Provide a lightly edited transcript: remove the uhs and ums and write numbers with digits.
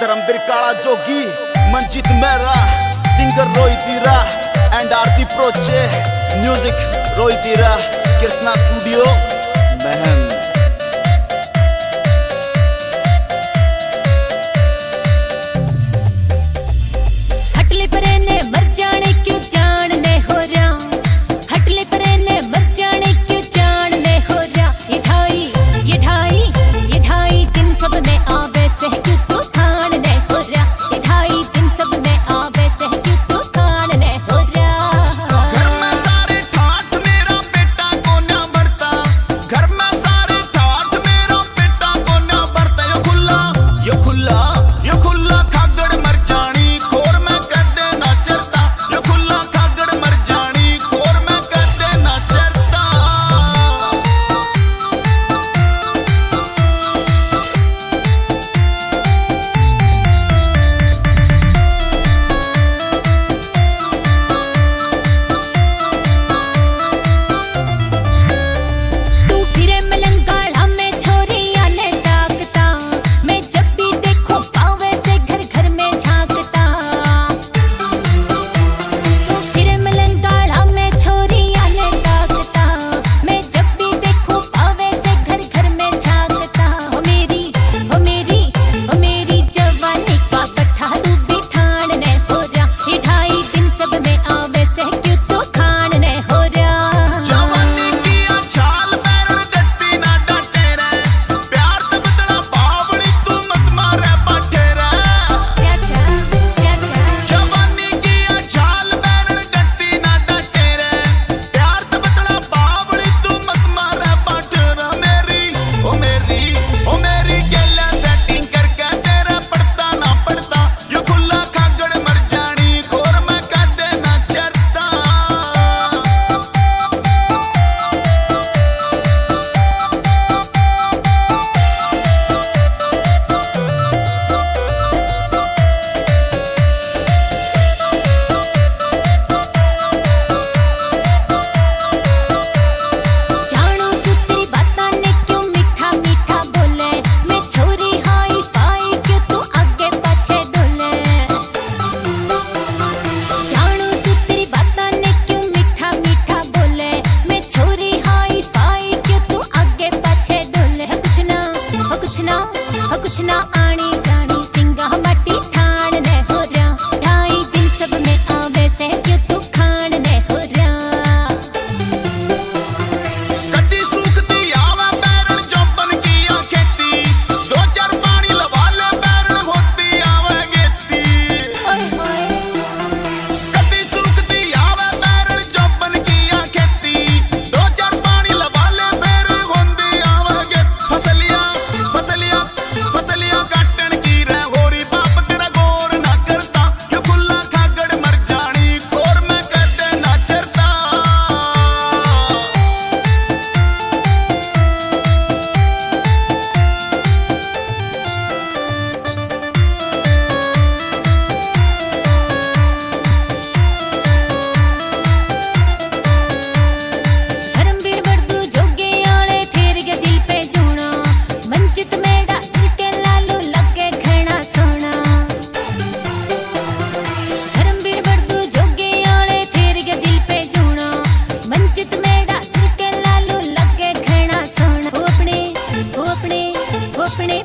Dharmveer Kala Jogi, Manjit Mehra, singer Rohit Heera and Aarti Proche, music Rohit Heera, Krishna studio महन। हटले परे ने मर जाने क्यों जानने हो रहा, हटले परे ने मर जाने क्यों जानने हो रहा। ये ढाई दिन सब में आवे से क्यों तू खानने हो रहा। ये 2.5 दिन सब में आवे से क्यों तू खानने हो रहा। घर में सारे ठाठ मेरा बेटा को ना बढ़ता, घर में सारे ठाठ मेरा बेटा को ना बढ़ता। यो खुला खागड़ मर जानी खोर में कर देना चरता। यो खुला खागड़ मर जानी खोर में कर देना चरता। तू फिरे मलंगाड़ा में छोरियां ने ताकता, मैं जब भी देखो पावे से घर घर में झांकता। तू फिरे मलंगाड़ा में छोरियां ने ताकता, मैं जब भी देखो पावे से घर घर में झांकता। हो मेरी जवानी का कट्ठा तू भी ठानने हो रहा। ये 2.5 दिन सब में आवे से क्यों तू खानने हो रहा। जवानी की छाल पैर गट्टी ना डाटे रे, प्यार ते बदला बावड़ी तू मत मारे बाटे रे। जवानी की छाल पैर गट्टी ना डाटे रे, प्यार ते बदला बावड़ी तू मत मारे बाटे रे। मेरी गेला सेटिंग करके तेरा पड़ता ना पड़ता। यो खुला खागड़ मर जानी खोर में कर देना चरता। जानू तू तेरी बातां ने क्यों मीठा मीठा बोले, मैं छोरी हाई फाई क्यों तू आगे पाछे डोले। जानू तू तेरी बातां ने क्यों मीठा मीठा बोले, मैं छोरी हाई फाई क्यों तू आगे पाछे डोले। कुछ ना आनी जानी सिंगा माटी ठानने हो रहा। 2.5 दिन सब में आवे से क्यों तू खानने हो रहा। कदी सूखती आवा बैरन चौपन किया खेती, 2-4 पानी लवा ले बैरन होती आवे गेती। ओए होए कदी सूखती आवा बैरन चौपन किया खेती, 2-4 पानी लवा ले बैरन होती आवे गेती। फसलियां काटन की रे होरी बाप तेरा गौर ना करता। यो खुला खागड़ मर जानी खोर में कर देना चरता। धर्मवीर बड़दू जोगे आले फिर के दिल पे जूना, मंचित मेरा दिल के लालू लगे घना सोना। धर्मवीर बड़दू जोगे आले फिर के दिल पे जूना, मंचित मेरा दिल के लालू लगे घना सोना। वो अपने